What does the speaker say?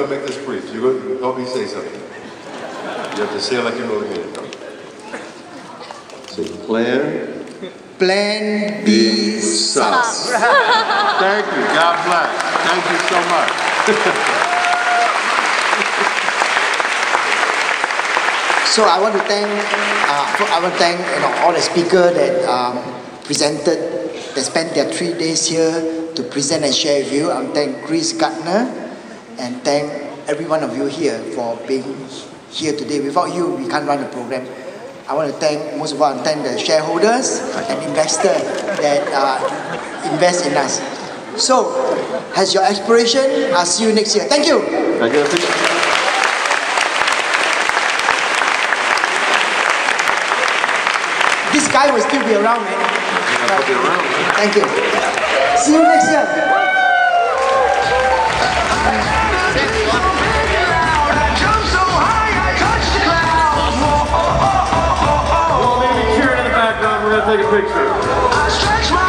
to make this brief. You're going to help me say something. You have to say it like you really mean it, though. Say Plan B sus. Thank you. God bless. Thank you so much. So I want to thank, all the speakers that presented, that spent their 3 days here to present and share with you. I want to thank Chris Gardner and thank every one of you here for being here today. Without you, we can't run the program. I want to thank, most of all, thank the shareholders and investors that invest in us. So, has your aspiration? I'll see you next year. Thank you. Thank you. This guy will still be around, man. I'll be around. Thank you. See you next year. We're going to take a picture.